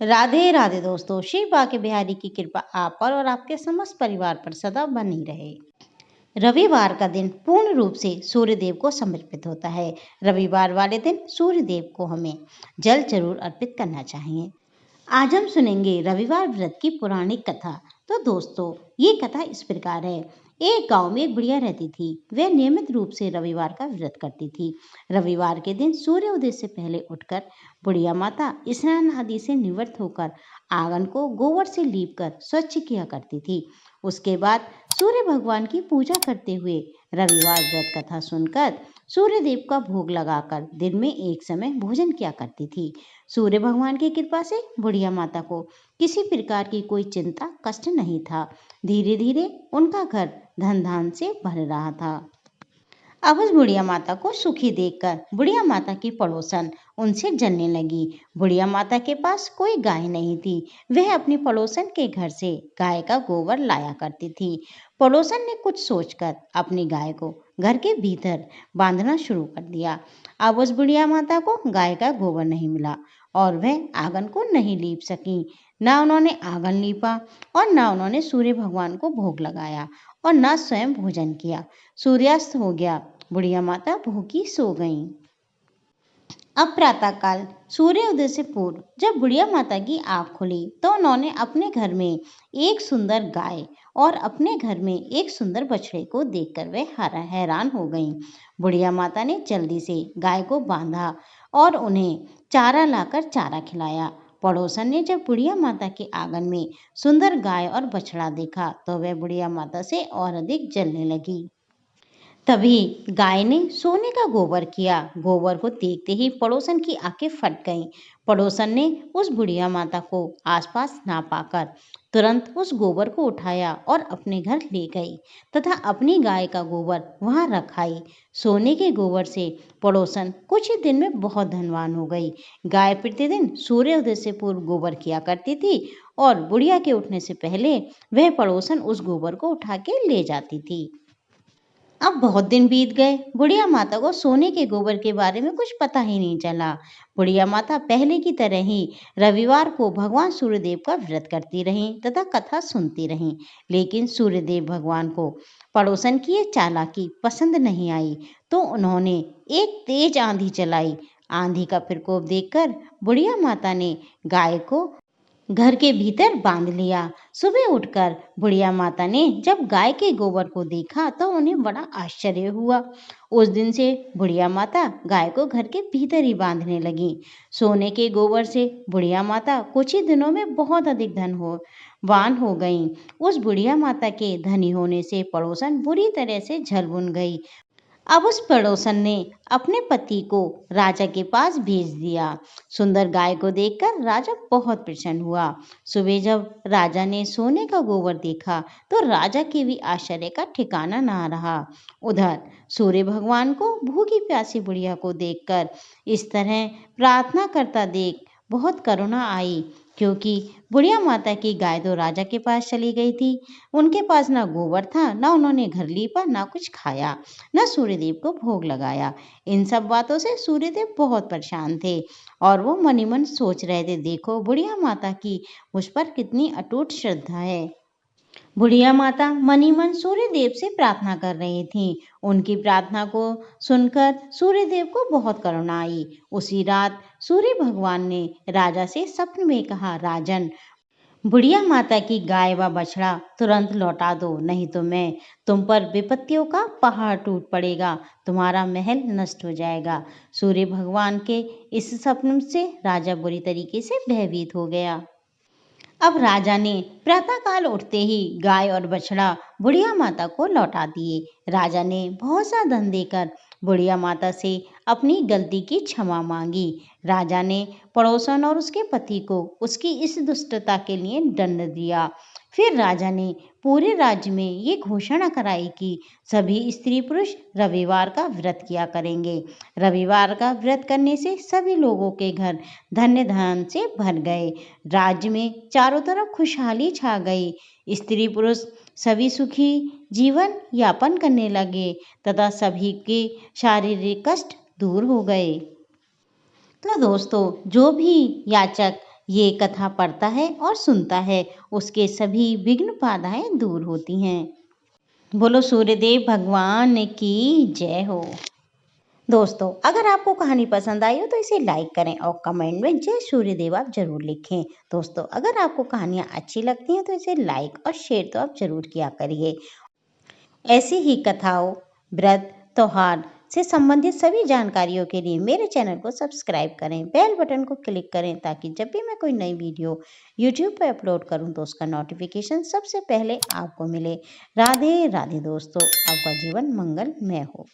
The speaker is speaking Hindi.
राधे राधे दोस्तों, श्री बाके बिहारी की कृपा आप पर और आपके समस्त परिवार पर सदा बनी रहे। रविवार का दिन पूर्ण रूप से सूर्यदेव को समर्पित होता है। रविवार वाले दिन सूर्यदेव को हमें जल जरूर अर्पित करना चाहिए। आज हम सुनेंगे रविवार व्रत की पौराणिक कथा। तो दोस्तों, ये कथा इस प्रकार है। एक गांव में एक बुढ़िया रहती थी। वह नियमित रूप से रविवार का व्रत करती थी। रविवार के दिन सूर्योदय से पहले उठकर बुढ़िया माता स्नान आदि से निवृत्त होकर आंगन को गोबर से लीपकर स्वच्छ किया करती थी। उसके बाद सूर्य भगवान की पूजा करते हुए रविवार व्रत कथा सुनकर सूर्यदेव का भोग लगाकर दिन में एक समय भोजन किया करती थी। सूर्य भगवान की कृपा से बुढ़िया माता को किसी प्रकार की कोई चिंता कष्ट नहीं था। धीरे धीरे उनका घर धन धान से भर रहा था। अब उस बुढ़िया माता को सुखी देखकर बुढ़िया माता की पड़ोसन उनसे जलने लगी। बुढ़िया माता के पास कोई गाय नहीं थी। वह अपनी पड़ोसन के घर से गाय का गोबर लाया करती थी। पड़ोसन ने कुछ सोचकर अपनी गाय को घर के भीतर बांधना शुरू कर दिया। अब उस बुढ़िया माता को गाय का गोबर नहीं मिला और वह आंगन को नहीं लीप सकी। ना उन्होंने आंगन लीपा और ना उन्होंने सूर्य भगवान को भोग लगाया और ना स्वयं भोजन किया। सूर्यास्त हो गया। बुढ़िया माता भूखी सो गईं। अब प्रातःकाल सूर्योदय से पूर्व जब बुढ़िया माता की आंख खुली तो उन्होंने अपने घर में एक सुंदर गाय और अपने घर में एक सुंदर बछड़े को देखकर वे हैरान हो गईं। बुढ़िया माता ने जल्दी से गाय को बांधा और उन्हें चारा लाकर चारा खिलाया। पड़ोसन ने जब बुढ़िया माता के आंगन में सुंदर गाय और बछड़ा देखा तो वह बुढ़िया माता से और अधिक जलने लगी। तभी गाय ने सोने का गोबर किया। गोबर को देखते ही पड़ोसन की आंखें फट गईं। पड़ोसन ने उस बुढ़िया माता को आसपास ना पाकर तुरंत उस गोबर को उठाया और अपने घर ले गई तथा अपनी गाय का गोबर वहां रख आई। सोने के गोबर से पड़ोसन कुछ ही दिन में बहुत धनवान हो गई। गाय प्रतिदिन सूर्योदय से पूर्व गोबर किया करती थी और बुढ़िया के उठने से पहले वह पड़ोसन उस गोबर को उठा के ले जाती थी। अब बहुत दिन बीत गए। बुढ़िया माता को सोने के गोबर के बारे में कुछ पता ही नहीं चला। बुढ़िया माता पहले की तरह ही रविवार को भगवान सूर्यदेव का व्रत करती रहीं तथा कथा सुनती रहीं। लेकिन सूर्यदेव भगवान को पड़ोसन की ये चालाकी पसंद नहीं आई तो उन्होंने एक तेज आंधी चलाई। आंधी का प्रकोप देखकर बुढ़िया माता ने गाय को घर के भीतर बांध लिया। सुबह उठकर बुढ़िया माता ने जब गाय के गोबर को देखा तो उन्हें बड़ा आश्चर्य हुआ। उस दिन से बुढ़िया माता गाय को घर के भीतर ही बांधने लगी। सोने के गोबर से बुढ़िया माता कुछ ही दिनों में बहुत अधिक धनवान हो गईं। उस बुढ़िया माता के धनी होने से पड़ोसन बुरी तरह से झलबुन गई। अब उस पड़ोसन ने अपने पति को राजा के पास भेज दिया। सुंदर गाय को देखकर राजा बहुत प्रसन्न हुआ। सुबह जब राजा ने सोने का गोबर देखा तो राजा के भी आश्चर्य का ठिकाना ना रहा। उधर सूर्य भगवान को भूखी प्यासी बुढ़िया को देखकर इस तरह प्रार्थना करता देख बहुत करुणा आई, क्योंकि बुढ़िया माता की गाय तो राजा के पास चली गई थी। उनके पास ना गोबर था, ना उन्होंने घर लीपा, ना कुछ खाया, ना सूर्यदेव को भोग लगाया। इन सब बातों से सूर्यदेव बहुत परेशान थे और वो मन ही मन सोच रहे थे, देखो बुढ़िया माता की मुझ पर कितनी अटूट श्रद्धा है। बुढ़िया माता मन ही मन सूर्यदेव से प्रार्थना कर रही थीं। उनकी प्रार्थना को सुनकर सूर्यदेव को बहुत करुणा आई। उसी रात सूर्य भगवान ने राजा से स्वप्न में कहा, राजन, बुढ़िया माता की गाय व बछड़ा तुरंत लौटा दो, नहीं तो मैं तुम पर विपत्तियों का पहाड़ टूट पड़ेगा, तुम्हारा महल नष्ट हो जाएगा। सूर्य भगवान के इस स्वप्न से राजा बुरी तरीके से भयभीत हो गया। अब राजा ने प्रातःकाल उठते ही गाय और बछड़ा बुढ़िया माता को लौटा दिए। राजा ने बहुत सा धन देकर बुढ़िया माता से अपनी गलती की क्षमा मांगी। राजा ने पड़ोसन और उसके पति को उसकी इस दुष्टता के लिए दंड दिया। फिर राजा ने पूरे राज्य में ये घोषणा कराई कि सभी स्त्री पुरुष रविवार का व्रत किया करेंगे। रविवार का व्रत करने से सभी लोगों के घर धन्य धन से भर गए। राज्य में चारों तरफ खुशहाली छा गई। स्त्री पुरुष सभी सुखी जीवन यापन करने लगे तथा सभी के शारीरिक कष्ट दूर हो गए। तो दोस्तों, जो भी याचक ये कथा पढ़ता है और सुनता है, उसके सभी विघ्न बाधाएं दूर होती हैं। बोलो सूर्यदेव भगवान की जय हो। दोस्तों, अगर आपको कहानी पसंद आई हो तो इसे लाइक करें और कमेंट में जय सूर्यदेव आप जरूर लिखें। दोस्तों, अगर आपको कहानियाँ अच्छी लगती हैं तो इसे लाइक और शेयर तो आप जरूर किया करिए। ऐसी ही कथाओं, व्रत, त्योहार से संबंधित सभी जानकारियों के लिए मेरे चैनल को सब्सक्राइब करें, बेल बटन को क्लिक करें ताकि जब भी मैं कोई नई वीडियो यूट्यूब पर अपलोड करूं तो उसका नोटिफिकेशन सबसे पहले आपको मिले। राधे राधे दोस्तों, आपका जीवन मंगलमय हो।